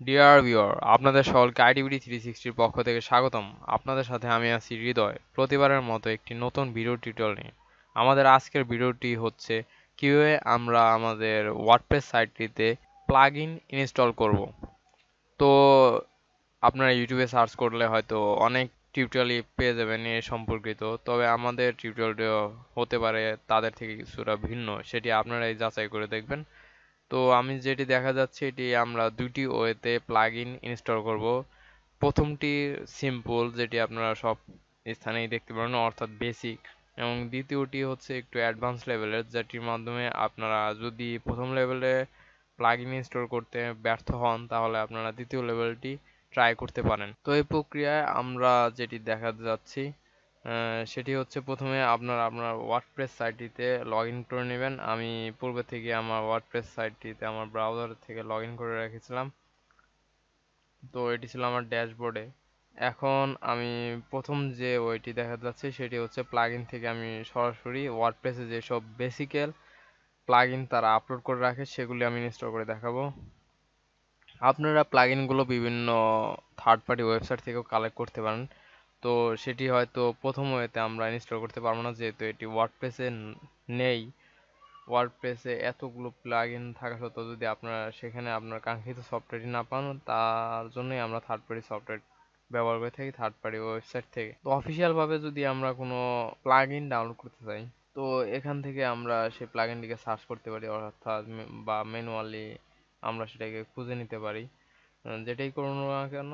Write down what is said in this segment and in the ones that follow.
Dear viewer, আপনাদের সকলকে আইডিবিডি 360 পক্ষ থেকে স্বাগতম। আপনাদের সাথে আমি আছি হৃদয়, প্রতিবারের মতো একটি নতুন ভিডিও টিউটোরিয়াল নিয়ে। আমাদের আজকের ভিডিওটি হচ্ছে কিভাবে আমরা আমাদের ওয়ার্ডপ্রেস সাইটটিতে প্লাগইন ইনস্টল করব। তো আপনারা ইউটিউবে সার্চ করলে হয়তো অনেক টিউটোরিয়ালই পেয়ে যাবেন এ সম্পর্কিত, তবে আমাদের টিউটোরিয়ালটি হতে পারে তাদের থেকে কিছুটা ভিন্ন, সেটি আপনারাই যাচাই করে দেখবেন। তো আমি যেটি দেখা যাচ্ছে এটি আমরা দুটি ওয়েতে প্লাগইন ইনস্টল করব। প্রথমটি সিম্পল, যেটি আপনারা সব স্থানেই দেখতে পারেন, অর্থাৎ বেসিক, এবং দ্বিতীয়টি হচ্ছে একটু অ্যাডভান্স লেভেলের, যেটির মাধ্যমে আপনারা যদি প্রথম লেভেলে প্লাগইন ইনস্টল করতে ব্যর্থ হন তাহলে আপনারা দ্বিতীয় লেভেলটি ট্রাই করতে পারেন। তো এই প্রক্রিয়ায় আমরা যেটি দেখা যাচ্ছি সেটি হচ্ছে প্রথমে আপনারা আপনার ওয়ার্ডপ্রেস সাইটটিতে লগ ইন করে নেবেন। আমি পূর্বে থেকে আমার ওয়ার্ডপ্রেস সাইটটিতে আমার ব্রাউজার থেকে লগ ইন করে রেখেছিলাম। তো এটি ছিল আমার ড্যাশবোর্ডে। এখন আমি প্রথম যে ওইটি দেখা যাচ্ছে সেটি হচ্ছে প্লাগইন থেকে আমি সরাসরি ওয়ার্ডপ্রেসে যেসব বেসিক্যাল প্লাগইন তারা আপলোড করে রাখে সেগুলি আমি ইনস্টল করে দেখাবো। আপনারা প্লাগইনগুলো বিভিন্ন থার্ড পার্টি ওয়েবসাইট থেকেও কালেক্ট করতে পারেন। তো সেটি হয়তো প্রথম ওয়েতে আমরা ইনস্টল করতে পারবো না, যেহেতু এটি ওয়ার্ডপ্রেসে নেই। ওয়ার্ডপ্রেসে এতগুলো প্লাগইন থাকা সত্ত্বেও যদি আপনারা সেখানে আপনার কাঙ্ক্ষিত সফটওয়্যারটি না পান, তার জন্যই আমরা থার্ড পার্টি সফটওয়্যার ব্যবহার করে থাকি থার্ড পার্টি ওয়েবসাইট থেকে। তো অফিসিয়াল ভাবে যদি আমরা কোনো প্লাগইন ডাউনলোড করতে চাই, তো এখান থেকে আমরা সেই প্লাগইনটিকে সার্চ করতে পারি, অর্থাৎ বা ম্যানুয়ালি আমরা সেটাকে খুঁজে নিতে পারি। যেটাই করুন না কেন,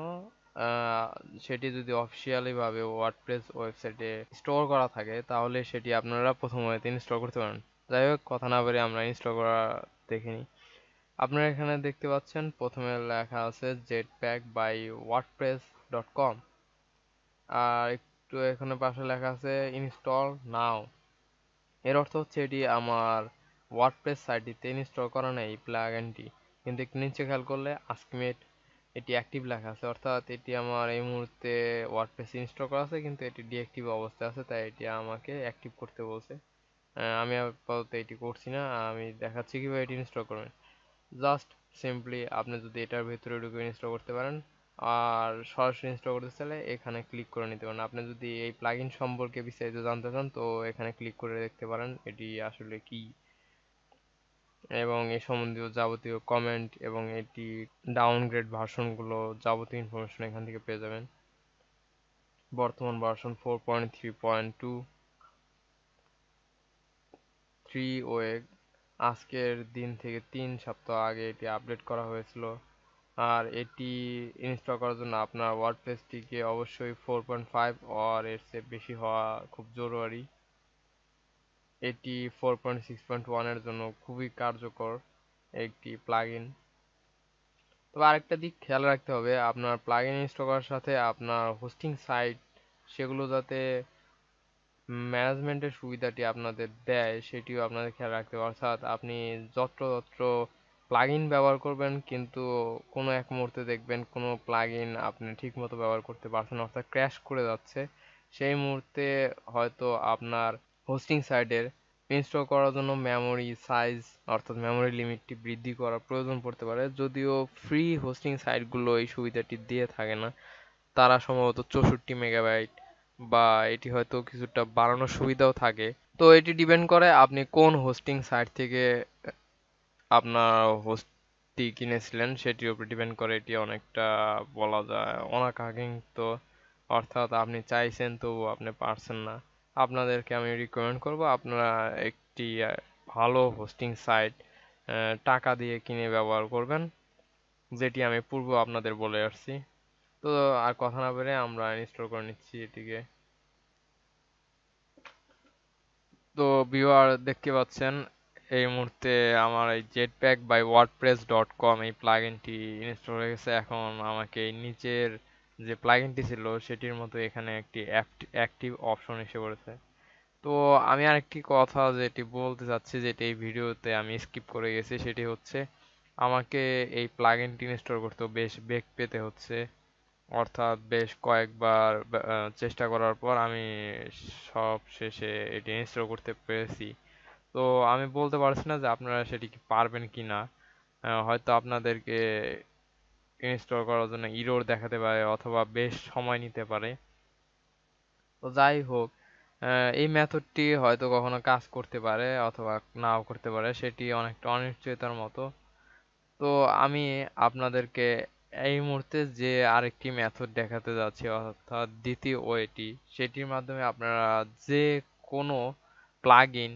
আহ, সেটি যদি অফিসিয়ালি ভাবে ওয়ার্ডপ্রেস ওয়েবসাইটে স্টোর করা থাকে তাহলে সেটি আপনারা প্রথম ওয়েতে ইনস্টল করতে পারেন। যাই হোক, কথা না বলে আমরা ইনস্টল করা দেখে নিই। আপনারা এখানে দেখতে পাচ্ছেন প্রথমে লেখা আছে Jetpack by WordPress dot com, আর একটু এখানে পাশে লেখা আছে ইনস্টল নাও। এর অর্থ হচ্ছে এটি আমার ওয়ার্ডপ্রেস সাইটটিতে ইনস্টল করা নেই প্লাগইনটি, কিন্তু একটু নিচে খেয়াল করলে আস্কমেট এটি অ্যাক্টিভ লেখা আছে, অর্থাৎ এটি আমার এই মুহূর্তে ওয়ার্ডপ্রেস ইনস্টল করা আছে কিন্তু এটি ডিঅ্যাক্টিভ অবস্থায় আছে, তাই এটি আমাকে অ্যাক্টিভ করতে বলছে। আমি আপাতত এটি করছি না, আমি দেখাচ্ছি কিভাবে এটি ইনস্টল করবেন। জাস্ট সিম্পলি আপনি যদি এটার ভিতরে ঢুকে ইনস্টল করতে পারেন, আর সরাসরি ইনস্টল করতে চাইলে এখানে ক্লিক করে নিতে পারেন। আপনি যদি এই প্লাগইন সম্পর্কে বিস্তারিত জানতে চান তো এখানে ক্লিক করে দেখতে পারেন এটি আসলে কি, এবং এই সম্বন্ধীয় যাবতীয় কমেন্ট এবং এটি ডাউনগ্রেড ভার্সনগুলো যাবতীয় ইনফরমেশন এখান থেকে পেয়ে যাবেন। বর্তমান ভার্সন 4.3.2 ওয়ে, আজকের দিন থেকে 3 সপ্তাহ আগে এটি আপডেট করা হয়েছিল। আর এটি ইনস্টল করার জন্য আপনার ওয়ার্ডপ্রেসটিকে অবশ্যই 4.5 আর এর চেয়ে বেশি হওয়া খুব জরুরি। এটি 4.6.1 এর জন্য খুবই কার্যকর একটি প্লাগইন। তবে আরেকটা দিক খেয়াল রাখতে হবে, আপনার প্লাগইন ইনস্টল করার সাথে আপনার হোস্টিং সাইট সেগুলো যাতে ম্যানেজমেন্টের সুবিধাটি আপনাদের দেয় সেটিও আপনাদের খেয়াল রাখতে হবে। অর্থাৎ আপনি যত্রতত্র প্লাগইন ব্যবহার করবেন কিন্তু কোনো এক মুহূর্তে দেখবেন কোনো প্লাগইন আপনি ঠিকমতো ব্যবহার করতে পারছেন না, অর্থাৎ ক্র্যাশ করে যাচ্ছে। সেই মুহূর্তে হয়তো আপনার হোস্টিং সাইটের ইনস্টল করার জন্য মেমোরি সাইজ অর্থাৎ মেমোরি লিমিটটি বৃদ্ধি করার প্রয়োজন পড়তে পারে। যদিও ফ্রি হোস্টিং সাইটগুলো এই সুবিধাটি দিয়ে থাকে না, তারা সম্ভবত 64 মেগাবাইট বা এটি হয়তো কিছুটা বাড়ানোর সুবিধাও থাকে। তো এটি ডিপেন্ড করে আপনি কোন হোস্টিং সাইট থেকে আপনার হোস্টটি কিনেছিলেন সেটির উপর ডিপেন্ড করে, এটি অনেকটা বলা যায় অনাকাঙ্ক্ষিত, অর্থাৎ আপনি চাইছেন তবু আপনি পারছেন না। আপনাদেরকে আমি রিকমেন্ড করব আপনারা একটি ভালো হোস্টিং সাইট টাকা দিয়ে কিনে ব্যবহার করবেন, যেটি আমি পূর্বে আপনাদের বলে আসছি। তো আর কথা না বলে আমরা ইনস্টল করে নিচ্ছি এটিকে। তো ভিউয়ার দেখতে পাচ্ছেন এই মুহূর্তে আমার এই Jetpack by WordPress dot com এই প্লাগইনটি ইনস্টল হয়ে গেছে। এখন আমাকে এই নিচের যে প্লাগইনটি ছিল সেটির মতো এখানে একটি অ্যাক্টিভ অপশন এসে পড়েছে। তো আমি আরেকটি কথা যেটি বলতে চাচ্ছি, যেটি এই ভিডিওতে আমি স্কিপ করে গেছি, সেটি হচ্ছে আমাকে এই প্লাগইনটি ইনস্টল করতে বেশ বেগ পেতে হচ্ছে, অর্থাৎ বেশ কয়েকবার চেষ্টা করার পর আমি সব শেষে এটি ইনস্টল করতে পেরেছি। তো আমি বলতে পারছি না যে আপনারা সেটি কি পারবেন কি না। হয়তো আপনাদেরকে ইনস্টল করার জন্য ইরর দেখাতে পারে অথবা বেশ সময় নিতে পারে। তো যাই হোক, এই মেথডটি হয়তো কখনো কাজ করতে পারে অথবা নাও করতে পারে, সেটি অনেকটা অনিশ্চয়তার মতো। তো আমি আপনাদেরকে এই মুহূর্তে যে আরেকটি মেথড দেখাতে যাচ্ছি, অর্থাৎ দ্বিতীয় ওয়েটি, সেটির মাধ্যমে আপনারা যে কোনো প্লাগ ইন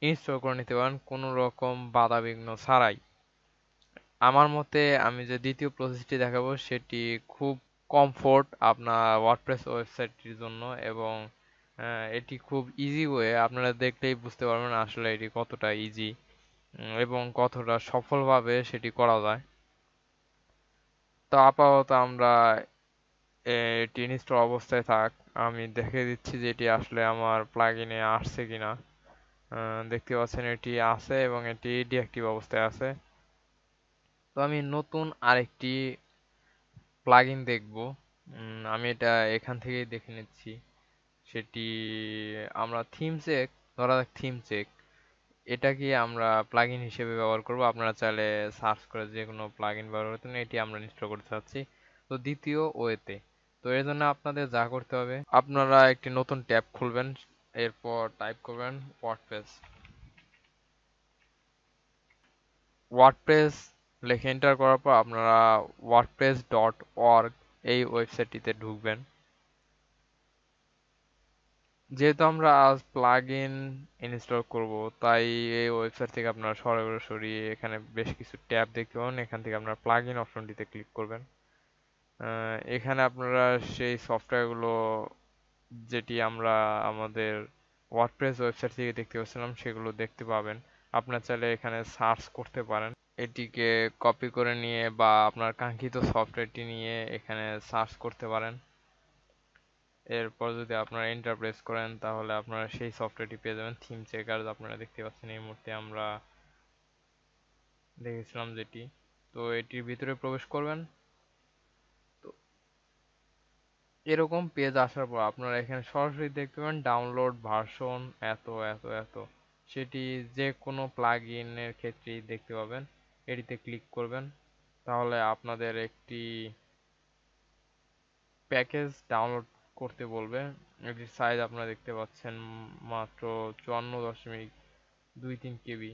ইনস্টল করে নিতে পারেন কোনো রকম বাধাবিঘ্ন ছাড়াই। আমার মতে আমি যে দ্বিতীয় প্রসেসটি দেখাবো সেটি খুব কমফোর্ট আপনার ওয়ার্ডপ্রেস ওয়েবসাইটটির জন্য, এবং এটি খুব ইজি ওয়ে, আপনারা দেখলেই বুঝতে পারবেন আসলে এটি কতটা ইজি এবং কতটা সফলভাবে সেটি করা যায়। তো আপাতত আমরা এটি ইনস্টল অবস্থায় থাক, আমি দেখে দিচ্ছি যে এটি আসলে আমার প্লাগইনে আসছে কিনা। দেখতে পাচ্ছেন এটি আছে এবং এটি ডিঅ্যাক্টিভ অবস্থায় আছে। তো আমি নতুন আরেকটি প্লাগইন দেখব। আমি এটা এখান থেকেই দেখে নিচ্ছি। সেটি আমরা থিম চেক, ধরা যাক থিম চেক, এটা কি আমরা প্লাগইন হিসেবে ব্যবহার করব। আপনারা চাইলে সার্চ করে যে কোনো প্লাগইন ব্যবহার করতে পারেন, এটি আমরা ইনস্টল করতে চাচ্ছি। তো দ্বিতীয় ওয়েতে, তো এর জন্য আপনাদের যা করতে হবে, আপনারা একটি নতুন ট্যাব খুলবেন, এরপর টাইপ করবেন ওয়ার্ডপ্রেস। ওয়ার্ডপ্রেস লিখে এন্টার করার পর আপনারা wordpress.org এই ওয়েবসাইটটিতে ঢুকবেন। যেহেতু আমরা আজ প্লাগইন ইনস্টল করব, তাই এই ওয়েবসাইট থেকে আপনারা সরাসরি এখানে বেশ কিছু ট্যাব দেখতে পাবেন, এখান থেকে আপনারা প্লাগইন অপশনটিতে ক্লিক করবেন। এখানে আপনারা সেই সফটওয়্যারগুলো যেটি আমরা আমাদের ওয়ার্ডপ্রেস ওয়েবসাইট থেকে দেখতে পাচ্ছিলাম সেগুলো দেখতে পাবেন। আপনারা চাইলে এখানে সার্চ করতে পারেন, এটিকে কপি করে নিয়ে বা আপনার কাঙ্ক্ষিত সফটওয়্যারটি নিয়ে এখানে সার্চ করতে পারেন। এরপর যদি আপনারা এন্টার প্রেস করেন তাহলে আপনারা সেই সফটওয়্যারটি পেয়ে যাবেন, থিম চেকার। আপনারা দেখতে পাচ্ছেন এই মুহূর্তে আমরা দেখেছিলাম যেটি। তো এটির ভিতরে প্রবেশ করবেন। তো এরকম পেজ আসার পর আপনারা এখানে সরাসরি দেখতে পাবেন ডাউনলোড ভার্সন এত এত এত, সেটি যে কোনো প্লাগ ইনের ক্ষেত্রেই দেখতে পাবেন। এটিতে ক্লিক করবেন, তাহলে আপনাদের একটি প্যাকেজ ডাউনলোড করতে বলবে। এটির সাইজ আপনারা দেখতে পাচ্ছেন মাত্র 54.23 কেবি।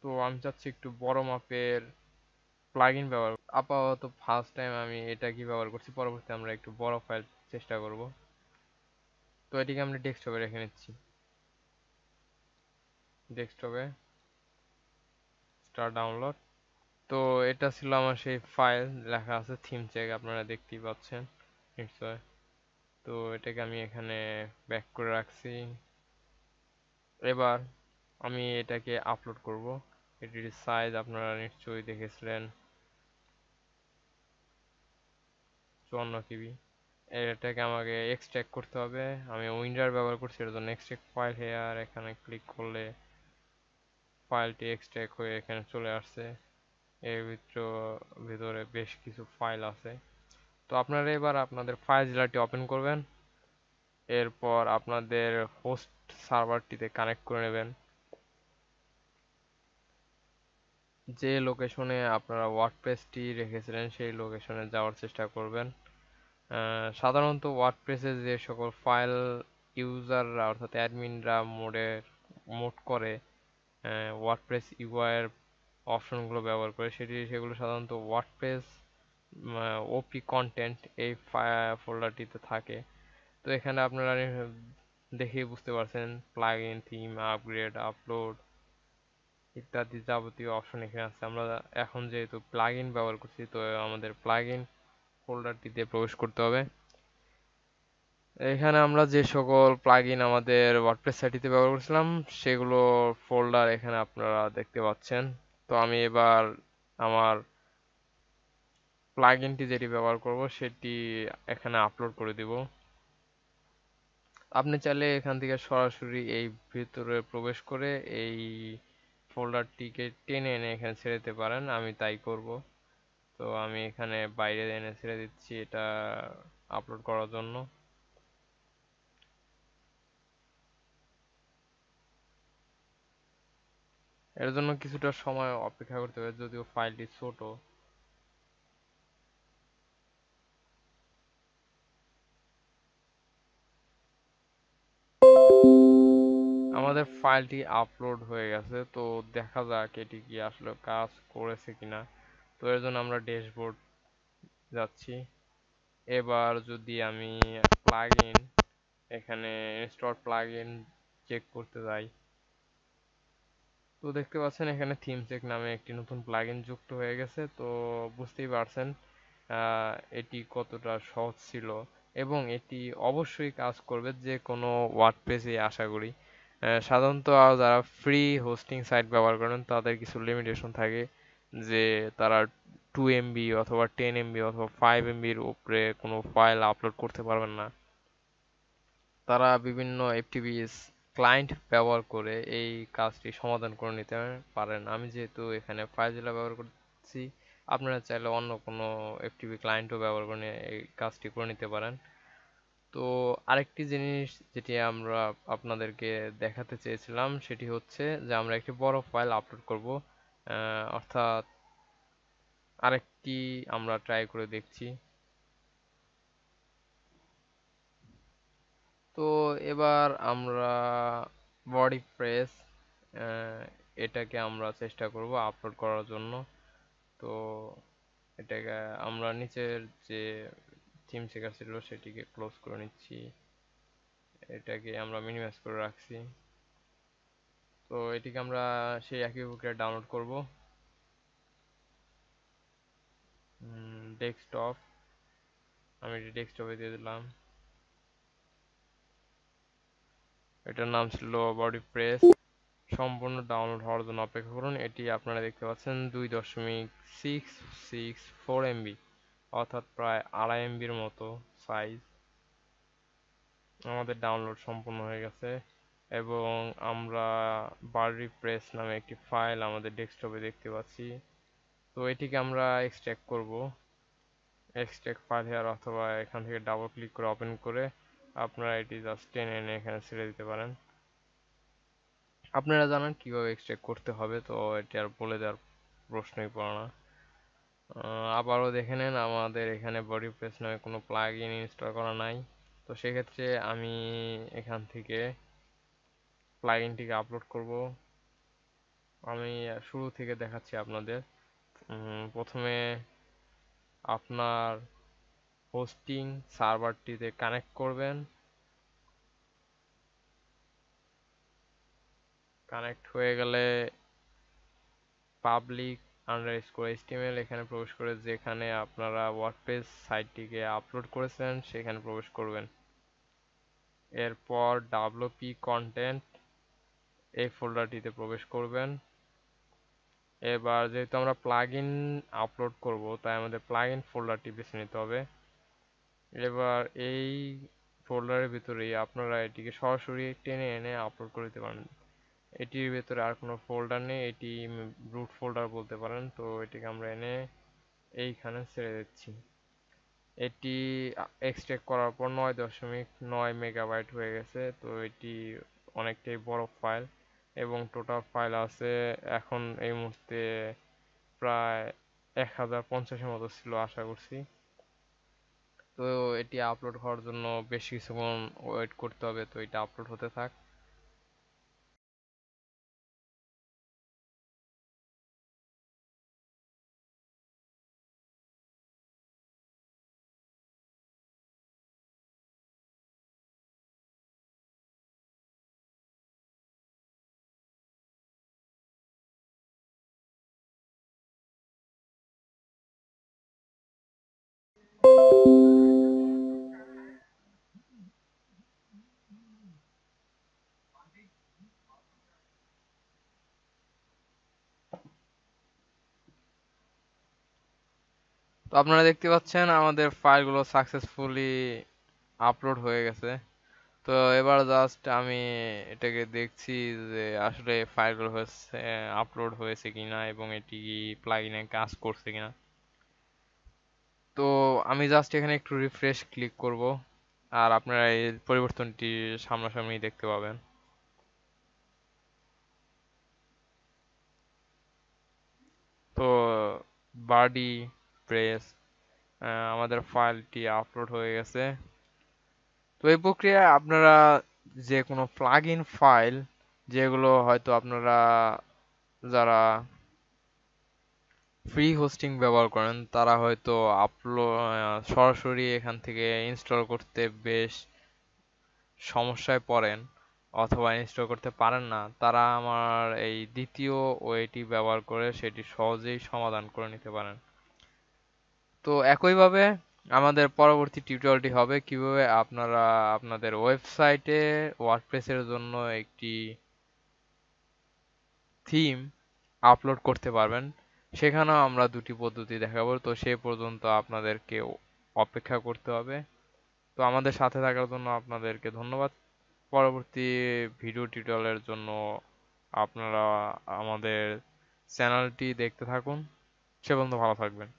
তো আমি চাচ্ছি একটু বড় মাপের প্লাগইন ব্যবহার। আপাতত ফার্স্ট টাইম আমি এটা কি ব্যবহার করছি, পরবর্তীতে আমরা একটু বড় ফাইল চেষ্টা করব। তো এটিকে আমরা ডেস্কটপে রেখে নিচ্ছি। ডেস্কটপে স্টার্ট ডাউনলোড। তো এটা ছিল আমার সেই ফাইল, লেখা আছে থিম চেক, আপনারা দেখতেই পাচ্ছেন নিশ্চয়। তো এটাকে আমি এখানে ব্যাক করে রাখছি। এবার আমি এটাকে আপলোড করব। এটির সাইজ আপনারা নিশ্চয়ই দেখেছিলেন 54 কেবি। এটাকে আমাকে এক্সট্রাক্ট করতে হবে, আমি উইন্ডার ব্যবহার করছি, এর জন্য এক্সট্রাক্ট ফাইল হেয়ার এখানে ক্লিক করলে ফাইলটি এক্সট্রাক্ট হয়ে এখানে চলে আসছে। এর ভিতরে বেশ কিছু ফাইল আছে। তো আপনারা এবার আপনাদের ফাইলটি ওপেন করবেন, এরপর আপনাদের হোস্ট সার্ভারটিতে কানেক্ট করে নেবেন। যে লোকেশনে আপনারা ওয়ার্ডপ্রেসটি রেখেছিলেন সেই লোকেশনে যাওয়ার চেষ্টা করবেন। সাধারণত ওয়ার্ডপ্রেসে যে সকল ফাইল ইউজাররা অর্থাৎ অ্যাডমিনরা মোড করে ওয়ার্ডপ্রেস ইউআই এর অপশনগুলো ব্যবহার করে, সেগুলো সাধারণত ওয়ার্ডপ্রেস ওপি কন্টেন্ট এই ফোল্ডারটিতে থাকে। তো এখানে আপনারা দেখেই বুঝতে পারছেন প্লাগইন, থিম, আপগ্রেড, আপলোড ইত্যাদি যাবতীয় অপশন এখানে আছে। আমরা এখন যেহেতু প্লাগইন ব্যবহার করছি, তো আমাদের প্লাগইন ফোল্ডারটিতে প্রবেশ করতে হবে। এখানে আমরা যে সকল প্লাগইন আমাদের ওয়ার্ডপ্রেস সাইটটিতে ব্যবহার করেছিলাম সেগুলো ফোল্ডার এখানে আপনারা দেখতে পাচ্ছেন। তো আমি এবার আমার প্লাগইনটি যেটি ব্যবহার করব সেটি এখানে আপলোড করে দিব। আপনি চাইলে এখান থেকে সরাসরি এই ভিতরে প্রবেশ করে এই ফোল্ডারটিকে টেনে এনে এখানে ছেড়ে দিতে পারেন, আমি তাই করব। তো আমি এখানে বাইরে এনে ছেড়ে দিচ্ছি এটা আপলোড করার জন্য। এর জন্য কিছুটা সময় অপেক্ষা করতে হবে, যদিও ফাইলটি ছোট। আমাদের ফাইলটি আপলোড হয়ে গেছে, তো দেখা যাক এটি কি আসলে কাজ করেছে কিনা। তো এর জন্য আমরা ড্যাশবোর্ড যাচ্ছি। এবার যদি আমি প্লাগইন এখানে ইনস্টল প্লাগইন চেক করতে যাই, তো দেখতে পাচ্ছেন এখানে থিম চেক নামে একটি নতুন প্লাগইন যুক্ত হয়ে গেছে। তো বুঝতেই পারছেন এটি কতটা সহজ ছিল, এবং এটি অবশ্যই কাজ করবে যে কোনো ওয়ার্ডপ্রেসে আশা করি। সাধারণত যারা ফ্রি হোস্টিং সাইট ব্যবহার করেন তাদের কিছু লিমিটেশন থাকে, যে তারা 2 MB অথবা 10 MB অথবা 5 MBর উপরে কোনো ফাইল আপলোড করতে পারবেন না। তারা বিভিন্ন এফটিপিএস ক্লায়েন্ট ব্যবহার করে এই কাজটি সমাধান করে নিতে পারেন। আমি যেহেতু এখানে ফাইলজোলা ব্যবহার করছি, আপনারা চাইলে অন্য কোনো এফটিপি ক্লায়েন্টও ব্যবহার করে এই কাজটি করে নিতে পারেন। তো আরেকটি জিনিস যেটি আমরা আপনাদেরকে দেখাতে চেয়েছিলাম সেটি হচ্ছে যে আমরা একটি বড় ফাইল আপলোড করব, অর্থাৎ আরেকটি আমরা ট্রাই করে দেখছি। তো এবার আমরা বডি প্রেস এটাকে আমরা চেষ্টা করব আপলোড করার জন্য। তো এটাকে আমরা নিচের যে থিম চেকার ছিল সেটিকে ক্লোজ করে নিচ্ছি, এটাকে আমরা মিনিমাইজ করে রাখছি। তো এটিকে আমরা সেই একই প্রক্রিয়ায় ডাউনলোড করব। ডেস্কটপ, আমি এটি ডেস্কটপে দিয়ে দিলাম। এটার নাম ছিল বডি প্রেস। সম্পূর্ণ ডাউনলোড হওয়ার জন্য অপেক্ষা করুন। এটি আপনারা দেখতে পাচ্ছেন 2.664 MB, অর্থাৎ প্রায় 2.5 MBর মতো সাইজ। আমাদের ডাউনলোড সম্পূর্ণ হয়ে গেছে, এবং আমরা বডি প্রেস নামে একটি ফাইল আমাদের ডেস্কটপে দেখতে পাচ্ছি। তো এটিকে আমরা এক্সট্রাক্ট করব। এক্সট্রাক্ট ফাইল হেয়ার, অথবা এখান থেকে ডাবল ক্লিক করে ওপেন করে আপনারা এটি জাস্ট টেনে এনে এখানে ছেড়ে দিতে পারেন। আপনারা জানেন কিভাবে এক্সট্রাক্ট করতে হবে, তো এটি আর বলে দেওয়ার প্রশ্নই পড়ে না। আবারও দেখে নেন আমাদের এখানে বডি প্রেস নামে কোনো প্লাগইন ইনস্টল করা নাই। তো সেক্ষেত্রে আমি এখান থেকে প্লাগইনটিকে আপলোড করব। আমি শুরু থেকে দেখাচ্ছি আপনাদের। প্রথমে আপনার হোস্টিং সার্ভারটিতে কানেক্ট করবেন। কানেক্ট হয়ে গেলে পাবলিক আন্ডারস্কোর এইচটিএমএল এখানে প্রবেশ করে যেখানে আপনারা ওয়ার্ডপ্রেস সাইটটিকে আপলোড করেছেন সেখানে প্রবেশ করবেন। এরপর ডাব্লিউপি কন্টেন্ট এই ফোল্ডারটিতে প্রবেশ করবেন। এবার যেহেতু আমরা প্লাগইন আপলোড করব, তাই আমাদের প্লাগইন ফোল্ডারটি বেছে নিতে হবে। এবার এই ফোল্ডারের ভিতরেই আপনারা এটিকে সরাসরি টেনে এনে আপলোড করে দিতে পারেন। এটির ভেতরে আর কোনো ফোল্ডার নেই, এটি রুট ফোল্ডার বলতে পারেন। তো এটিকে আমরা এনে এইখানে ছেড়ে দিচ্ছি। এটি এক্সট্রাক্ট করার পর 9.9 মেগাবাইট হয়ে গেছে। তো এটি অনেকটাই বড় ফাইল, এবং টোটাল ফাইল আছে এখন এই মুহূর্তে প্রায় 1050-এর মতো ছিল আশা করছি। তো এটি আপলোড হওয়ার জন্য বেশ কিছুক্ষণ ওয়েট করতে হবে। তো এটা আপলোড হতে থাক। তো আপনারা দেখতে পাচ্ছেন আমাদের ফাইলগুলো সাকসেসফুলি আপলোড হয়ে গেছে। তো এবার জাস্ট আমি এটাকে দেখছি যে আসলে ফাইলগুলো হয়েছে আপলোড হয়েছে কিনা, এবং এটি প্লাগইনে কাজ করছে কিনা। তো আমি জাস্ট এখানে একটু রিফ্রেশ ক্লিক করব, আর আপনারা এই পরিবর্তনটি সামনাসামনি দেখতে পাবেন। তো বডি প্রেস আমাদের ফাইলটি আপলোড হয়ে গেছে। তো এই প্রক্রিয়ায় আপনারা যে কোনো প্লাগইন ফাইল যেগুলো হয়তো আপনারা যারা ফ্রি হোস্টিং ব্যবহার করেন তারা হয়তো সরাসরি এখান থেকে ইনস্টল করতে বেশ সমস্যায় পড়েন অথবা ইনস্টল করতে পারেন না, তারা আমার এই দ্বিতীয় ওয়েটি ব্যবহার করে সেটি সহজেই সমাধান করে নিতে পারেন। তো একইভাবে আমাদের পরবর্তী টিউটোরিয়ালটি হবে কিভাবে আপনারা আপনাদের ওয়েবসাইটে ওয়ার্ডপ্রেসের জন্য একটি থিম আপলোড করতে পারবেন। সেখানেও আমরা দুটি পদ্ধতি দেখাবো। তো সে পর্যন্ত আপনাদেরকে অপেক্ষা করতে হবে। তো আমাদের সাথে থাকার জন্য আপনাদেরকে ধন্যবাদ। পরবর্তী ভিডিও টিউটোরিয়ালের জন্য আপনারা আমাদের চ্যানেলটি দেখতে থাকুন। সে পর্যন্ত ভালো থাকবেন।